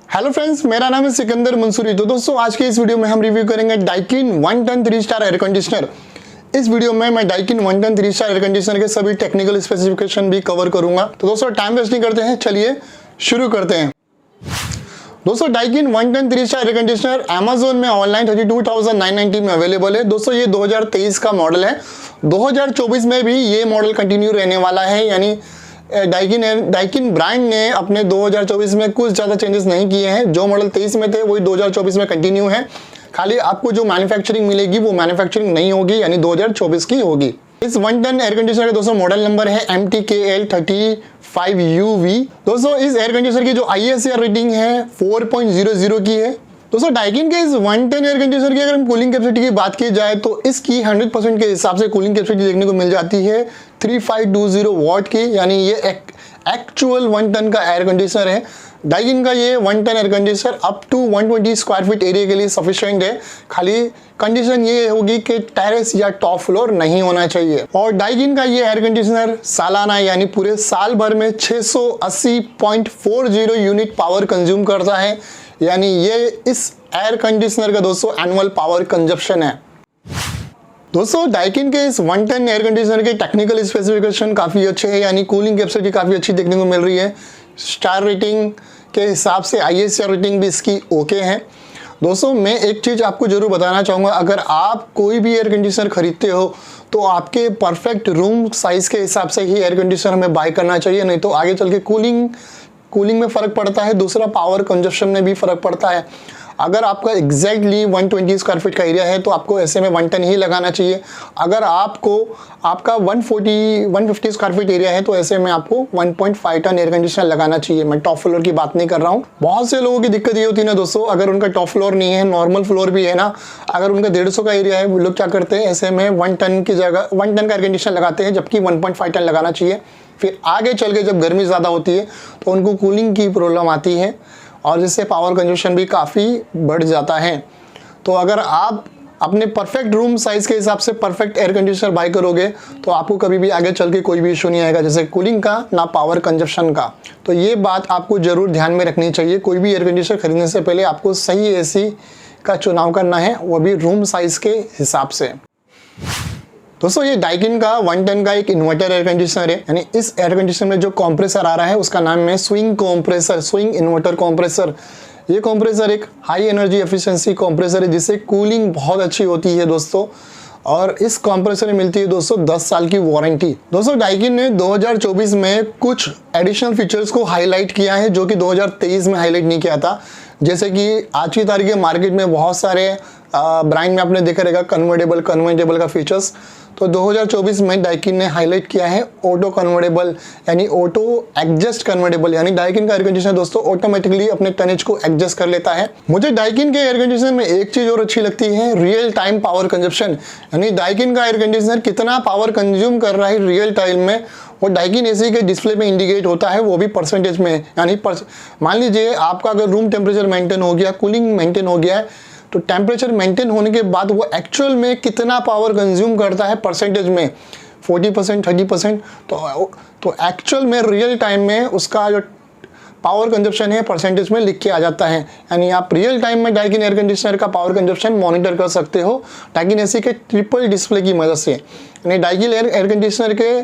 Hello friends, मेरा नाम है सिकंदर मंसूरी। तो दोस्तों, आज के इस वीडियो में हम रिव्यू करेंगे Daikin 1 ton 3 star air conditioner. इस वीडियो में मैं Daikin 1 ton 3 star air conditioner के सभी टेक्निकल स्पेसिफिकेशन भी कवर करूंगा। तो दोस्तों, टाइम वेस्ट नहीं करते हैं, चलिए शुरू करते हैं। दोस्तों, Daikin 1 ton 3 star air conditioner Amazon में ऑनलाइन 32,990 में अवेलेबल है। दोस्तों, ये 2023 का मॉडल है। 2024 में भी ये मॉडल कंटिन्यू रहने वाला है, यानी डाइकिन ब्रांड ने अपने 2024 में कुछ ज़्यादा चेंजेस नहीं किए हैं। जो मॉडल 23 में थे वही 2024 में कंटिन्यू है। खाली आपको जो मैन्युफैक्चरिंग मिलेगी वो मैन्युफैक्चरिंग नहीं होगी, यानी 2024 की होगी। इस 1 टन एयर कंडीशनर का दोस्तों मॉडल नंबर है MTKL35UV। दोस्तों, इस एयर कंडीशनर की जो ISR रेटिंग है 4.00 की है। दोस्तों, डाइकिन के इस 1 टन एयर कंडीशनर की अगर हम कूलिंग कैपेसिटी की बात की जाए तो इसकी 100% के हिसाब से कूलिंग कैपेसिटी देखने को मिल जाती है 3520 वॉट की, यानी ये एक्चुअल 1 टन का एयर कंडीशनर है। डाइकिन का ये 1 ton air conditioner up to 120 square feet area के लिए सफिशिएंट है। खाली कंडीशन ये होगी कि टेरेस या टॉप फ्लोर नहीं होना चाहिए। और डाइकिन का ये एयर कंडीशनर सालाना यानी पूरे साल भर में 680.40 यूनिट पावर कंज्यूम करता है, यानी ये इस एयर कंडीशनर का दोस्तों एनुअल पावर कंजप्शन है। दोस्तों, डाइकिन के इस 1 टन एयर कंडीशनर के टेक्निकल स्पेसिफिकेशन काफ़ी अच्छे हैं, यानी कूलिंग कैपेसिटी काफ़ी अच्छी देखने को मिल रही है। स्टार रेटिंग के हिसाब से ISR रेटिंग भी इसकी ओके है। दोस्तों, मैं एक चीज़ आपको ज़रूर बताना चाहूँगा, अगर आप कोई भी एयर कंडीशनर खरीदते हो तो आपके परफेक्ट रूम साइज़ के हिसाब से ही एयर कंडीशनर हमें बाय करना चाहिए, नहीं तो आगे चल के कूलिंग में फ़र्क पड़ता है, दूसरा पावर कंजप्शन में भी फ़र्क पड़ता है। अगर आपका एग्जैक्टली 120 स्क्वायर फीट का एरिया है तो आपको ऐसे में 1 टन ही लगाना चाहिए। अगर आपका 150 स्क्वायर फीट एरिया है तो ऐसे में आपको 1.5 टन एयर कंडीशनर लगाना चाहिए। मैं टॉप फ्लोर की बात नहीं कर रहा हूँ। बहुत से लोगों की दिक्कत ये होती है ना दोस्तों, अगर उनका टॉप फ्लोर नहीं है, नॉर्मल फ्लोर भी है ना, अगर उनका 150 का एरिया है, वो लोग क्या करते हैं, ऐसे में 1 टन की जगह 1 टन का एयर कंडीशनर लगाते हैं, जबकि 1.5 टन लगाना चाहिए। फिर आगे चल के जब गर्मी ज़्यादा होती है तो उनको कूलिंग की प्रॉब्लम आती है और जिससे पावर कंजप्शन भी काफ़ी बढ़ जाता है। तो अगर आप अपने परफेक्ट रूम साइज़ के हिसाब से परफेक्ट एयर कंडीशनर बाय करोगे तो आपको कभी भी आगे चल के कोई भी इशू नहीं आएगा, जैसे कूलिंग का ना पावर कंजप्शन का। तो ये बात आपको ज़रूर ध्यान में रखनी चाहिए। कोई भी एयर कंडीशनर खरीदने से पहले आपको सही AC का चुनाव करना है, वो भी रूम साइज़ के हिसाब से। दोस्तों, ये डाइकिन का 1 टन का एक इन्वर्टर एयर कंडीशनर है, यानी इस एयर कंडीशनर में जो कंप्रेसर आ रहा है उसका नाम है swing compressor, swing inverter compressor. ये कंप्रेसर एक हाई एनर्जी एफिशिएंसी कंप्रेसर है, जिससे कूलिंग बहुत अच्छी होती है दोस्तों। और इस कंप्रेसर में मिलती है दोस्तों 10 साल की वारंटी। दोस्तों, डाइकिन ने 2024 में कुछ एडिशनल फीचर्स को हाईलाइट किया है जो कि 2023 में हाईलाइट नहीं किया था। जैसे कि आज की तारीख में मार्केट में बहुत सारे ब्रांड में आपने देखा रहेगा कन्वर्टेबल का फीचर्स। तो 2024 में डाइकिन ने हाईलाइट किया है ऑटो कन्वर्टेबल, यानी ऑटो एडजस्ट कन्वर्टेबल, यानी डाइकिन का एयर कंडीशनर दोस्तों ऑटोमेटिकली अपने टनेज को एडजस्ट कर लेता है। मुझे डाइकिन के एयर कंडीशनर में एक चीज़ और अच्छी लगती है, रियल टाइम पावर कंजप्शन, यानी डाइकिन का एयर कंडीशनर कितना पावर कंज्यूम कर रहा है रियल टाइम में, वो डाइकिन AC के डिस्प्ले में इंडिकेट होता है, वो भी परसेंटेज में। यानी मान लीजिए आपका अगर रूम टेम्परेचर मेंटेन हो गया, कूलिंग मेंटेन हो गया है, तो टेम्परेचर मेंटेन होने के बाद वो एक्चुअल में कितना पावर कंज्यूम करता है परसेंटेज में, 40%, 30%। तो एक्चुअल में रियल टाइम में उसका जो पावर कंजप्शन है परसेंटेज में लिख के आ जाता है। यानी आप रियल टाइम में डाइकिन एयर कंडीशनर का पावर कंजप्शन मॉनिटर कर सकते हो डाइकिन AC के ट्रिपल डिस्प्ले की मदद से। यानी डाइकिन एयर कंडीशनर के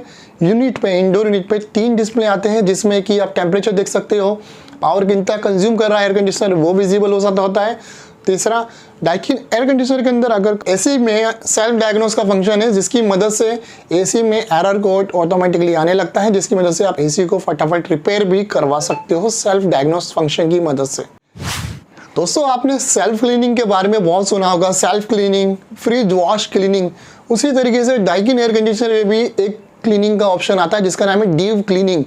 यूनिट पे, इंडोर यूनिट पे 3 डिस्प्ले आते हैं, जिसमें कि आप टेम्परेचर देख सकते हो, पावर कितना कंज्यूम कर रहा है एयर कंडीशनर वो विजिबल हो सकता होता है। तीसरा, डाइकिन एयर कंडीशनर के अंदर अगर AC में सेल्फ डायग्नोस का फंक्शन है, जिसकी मदद से AC में एरर कोड ऑटोमेटिकली आने लगता है, जिसकी मदद से आप AC को फटाफट रिपेयर भी करवा सकते हो सेल्फ डायग्नोस फंक्शन की मदद से। दोस्तों, आपने सेल्फ क्लीनिंग के बारे में बहुत सुना होगा, self cleaning, fridge wash cleaning. उसी तरीके से डाइकिन एयर कंडीशनर में भी एक क्लीनिंग का ऑप्शन आता है जिसका नाम है डीप क्लीनिंग।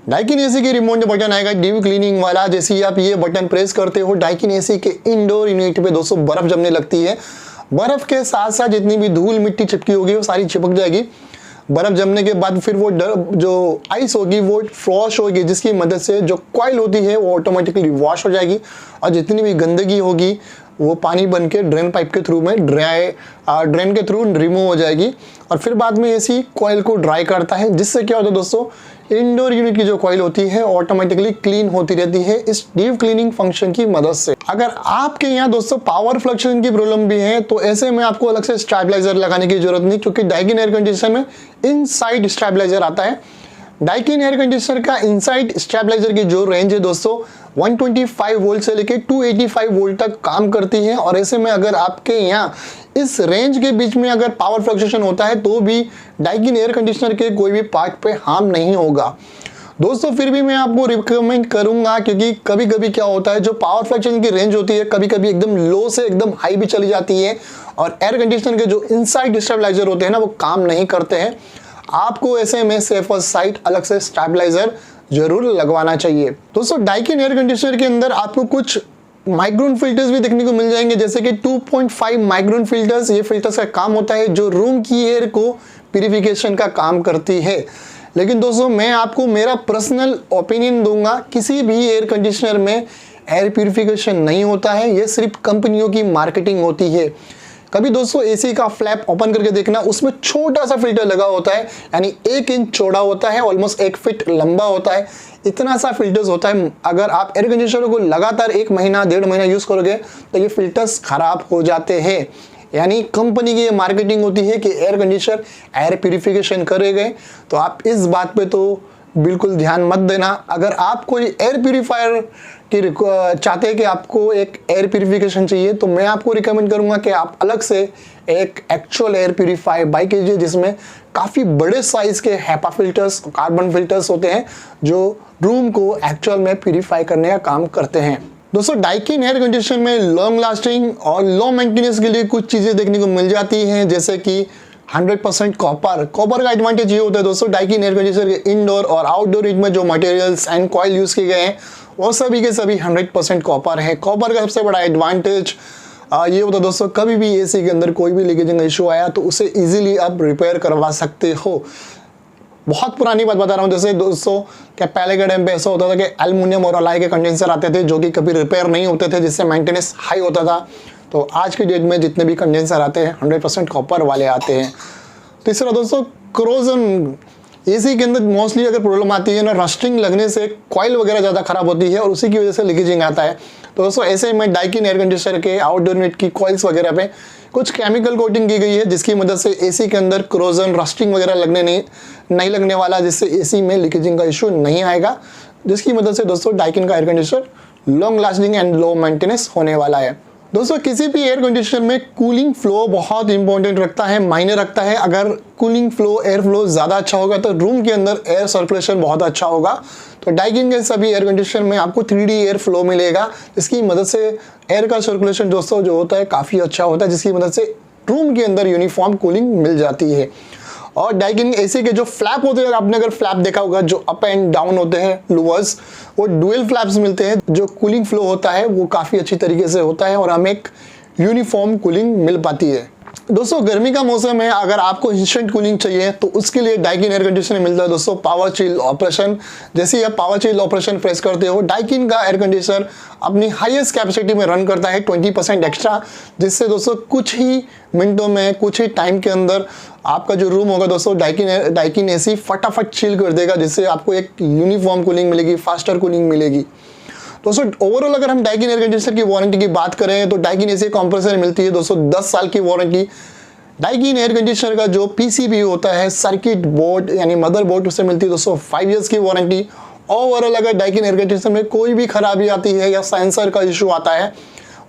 डाइकिन AC के रिमोट में बटन आएगा डीप क्लीनिंग वाला, जैसे ही आप ये बटन प्रेस करते हो डाइकिन AC के इंडोर यूनिट पे दोस्तों बर्फ जमने लगती है। बर्फ के साथ साथ जितनी भी धूल मिट्टी चिपकी होगी वो सारी चिपक जाएगी। बर्फ जमने के बाद फिर वो जो आइस होगी वो फ्रॉस्ट होगी, जिसकी मदद से जो कॉइल होती है वो ऑटोमेटिकली वॉश हो जाएगी और जितनी भी गंदगी होगी वो पानी बन के ड्रेन पाइप के थ्रू में ड्रेन के थ्रू रिमूव हो जाएगी और फिर बाद में एसी कॉइल को ड्राई करता है, जिससे क्या होता है दोस्तों, इंडोर यूनिट की जो कॉइल होती है ऑटोमेटिकली क्लीन होती रहती है इस डीप क्लीनिंग फंक्शन की मदद से। अगर आपके यहाँ दोस्तों पावर फ्लक्चुएशन की प्रॉब्लम भी है तो ऐसे में आपको अलग से स्टेबलाइजर लगाने की जरूरत नहीं, क्योंकि डाइकिन एयर कंडीशनर में इनसाइड स्टेबलाइजर आता है। डाइकिन एयर कंडीशनर का इनसाइड स्टेबलाइजर की जो रेंज है दोस्तों 125 वोल्ट से लेके 285 वोल्ट तक काम करती है और ऐसे में अगर आपके यहाँ इस रेंज के बीच में अगर पावर फ्लक्चुएशन होता है तो भी डाइकिन एयर कंडीशनर के कोई भी पार्ट पे हार्म नहीं होगा दोस्तों। फिर भी मैं आपको रिकमेंड करूंगा, क्योंकि कभी कभी क्या होता है जो पावर फ्लक्चुएशन की रेंज होती है कभी कभी एकदम लो से एकदम हाई भी चली जाती है और एयर कंडीशनर के जो इनसाइड स्टेबलाइजर होते हैं ना वो काम नहीं करते हैं। आपको ऐसे में सेफर साइड अलग से स्टेबलाइजर जरूर लगवाना चाहिए। दोस्तों डाइकिन एयर कंडीशनर के अंदर आपको कुछ माइक्रोन फिल्टर्स भी देखने को मिल जाएंगे, जैसे कि 2.5 माइक्रोन फिल्टर्स। ये फिल्टर्स का काम होता है जो रूम की एयर को प्यूरिफिकेशन का काम करती है। लेकिन दोस्तों मैं आपको मेरा पर्सनल ओपिनियन दूंगा, किसी भी एयर कंडीशनर में एयर प्यूरिफिकेशन नहीं होता है, ये सिर्फ कंपनियों की मार्केटिंग होती है। कभी दोस्तों एसी का फ्लैप ओपन करके देखना, उसमें छोटा सा फिल्टर लगा होता है, यानी 1 इंच चौड़ा होता है, ऑलमोस्ट 1 फीट लंबा होता है, इतना सा फिल्टर्स होता है। अगर आप एयर कंडीशनर को लगातार 1 महीना 1.5 महीना यूज करोगे तो ये फिल्टर्स खराब हो जाते हैं। यानी कंपनी की ये मार्केटिंग होती है कि एयर कंडीशनर एयर प्यूरिफिकेशन करेंगे, तो आप इस बात पे तो बिल्कुल ध्यान मत देना। अगर आप कोई एयर प्यूरिफायर की चाहते हैं कि आपको एक एयर प्यूरिफिकेशन चाहिए तो मैं आपको रिकमेंड करूंगा कि आप अलग से एक एक्चुअल एयर प्यूरिफायर बाय कीजिए, जिसमें काफ़ी बड़े साइज के हैपा फिल्टर्स, कार्बन फिल्टर्स होते हैं जो रूम को एक्चुअल में प्यूरिफाई करने का काम करते हैं। दोस्तों डाइकिन एयर कंडीशनर में लॉन्ग लास्टिंग और लो मेंटेनेंस के लिए कुछ चीज़ें देखने को मिल जाती हैं, जैसे कि 100% कॉपर का एडवांटेज ये होता है दोस्तों, डाइकिन एयर कंडीशनर के इंडोर और आउटडोर यूनिट में जो मटेरियल्स एंड कॉइल यूज़ किए गए हैं वो सभी के सभी 100% कॉपर है। कॉपर का सबसे बड़ा एडवांटेज ये होता है दोस्तों, कभी भी एसी के अंदर कोई भी लीकेजिंग इशू आया तो उसे इजीली आप रिपेयर करवा सकते हो। बहुत पुरानी बात बता रहा हूँ, जैसे दोस्तों क्या पहले के टाइम पे ऐसा होता था कि एल्युमिनियम और अलाई के कंडेंसर आते थे जो कि कभी रिपेयर नहीं होते थे, जिससे मेंटेनेंस हाई होता था। तो आज के डेट में जितने भी कंडेंसर आते हैं 100% कॉपर वाले आते हैं। तीसरा दोस्तों क्रोजन, एसी के अंदर मोस्टली अगर प्रॉब्लम आती है ना, रस्टिंग लगने से कॉइल वगैरह ज़्यादा खराब होती है और उसी की वजह से लीकेजिंग आता है। तो दोस्तों ऐसे में डाइकिन एयर कंडीशनर के आउटडोर यूनिट की कॉइल्स वगैरह पे कुछ केमिकल कोटिंग की गई है, जिसकी मदद से एसी के अंदर क्रोजन, रस्टिंग वगैरह नहीं लगने वाला, जिससे एसी में लीकेजिंग का इशू नहीं आएगा, जिसकी मदद से दोस्तों डाइकिन का air conditioner long lasting and low maintenance होने वाला है। दोस्तों किसी भी एयर कंडीशनर में कूलिंग फ्लो बहुत इंपॉर्टेंट रखता है, मायने रखता है। अगर कूलिंग फ्लो, एयर फ्लो ज़्यादा अच्छा होगा तो रूम के अंदर एयर सर्कुलेशन बहुत अच्छा होगा। तो डाइकिन के सभी एयर कंडीशनर में आपको 3D एयर फ्लो मिलेगा, जिसकी मदद से एयर का सर्कुलेशन दोस्तों जो होता है काफ़ी अच्छा होता है, जिसकी मदद से रूम के अंदर यूनिफॉर्म कूलिंग मिल जाती है। और डाइकिन एसी के जो फ्लैप होते हैं, आपने अगर फ्लैप देखा होगा जो अप एंड डाउन होते हैं लूवर्स, वो डुअल फ्लैप्स मिलते हैं, जो कूलिंग फ्लो होता है वो काफ़ी अच्छी तरीके से होता है और हमें एक यूनिफॉर्म कूलिंग मिल पाती है। दोस्तों गर्मी का मौसम है, अगर आपको इंस्टेंट कूलिंग चाहिए तो उसके लिए डाइकिन एयर कंडीशनर मिलता है दोस्तों पावर चिल ऑपरेशन। जैसे ही आप पावर चिल ऑपरेशन प्रेस करते हो, डाइकिन का एयर कंडीशनर अपनी हाईएस्ट कैपेसिटी में रन करता है 20% एक्स्ट्रा, जिससे दोस्तों कुछ ही मिनटों में, कुछ ही टाइम के अंदर आपका जो रूम होगा दोस्तों डाइकिन एसी फटाफट चिल कर देगा, जिससे आपको एक यूनिफॉर्म कूलिंग मिलेगी, फास्टर कूलिंग मिलेगी। दोस्तों ओवरऑल अगर हम डाइकिन एयर कंडीशनर की वारंटी की बात करें तो डाइकिन एसी कंप्रेसर मिलती है दोस्तों 10 साल की वारंटी। डाइकिन एयर कंडीशनर का जो पीसीबी होता है, सर्किट बोर्ड यानी मदरबोर्ड, उससे मिलती है दोस्तों 5 इयर्स की वारंटी। ओवरऑल अगर डाइकिन एयर कंडीशनर में कोई भी खराबी आती है या सेंसर का इशू आता है,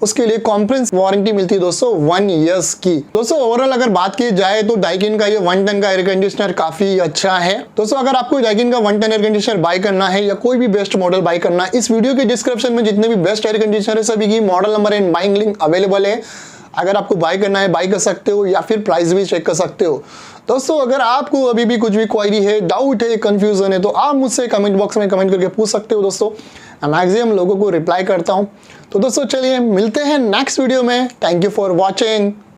उसके लिए कॉम्प्रेहेंसिव वारंटी मिलती है दोस्तों 1 ईयर्स की। दोस्तों ओवरऑल अगर बात की जाए तो डाइकिन का ये 1 टन का एयर कंडीशनर काफी अच्छा है। दोस्तों अगर आपको डाइकिन का 1 टन एयर कंडीशनर बाय करना है या कोई भी बेस्ट मॉडल बाय करना है, इस वीडियो के डिस्क्रिप्शन में जितने भी बेस्ट एयर कंडीशनर है सभी की model number and buying link available है। अगर आपको बाय करना है बाय कर सकते हो या फिर प्राइस भी चेक कर सकते हो। दोस्तों अगर आपको अभी भी कुछ भी क्वेरी है, डाउट है, कंफ्यूजन है तो आप मुझसे कमेंट बॉक्स में कमेंट करके पूछ सकते हो दोस्तों, मैं मैक्सिमम लोगों को रिप्लाई करता हूं। तो दोस्तों चलिए मिलते हैं नेक्स्ट वीडियो में। Thank you for watching.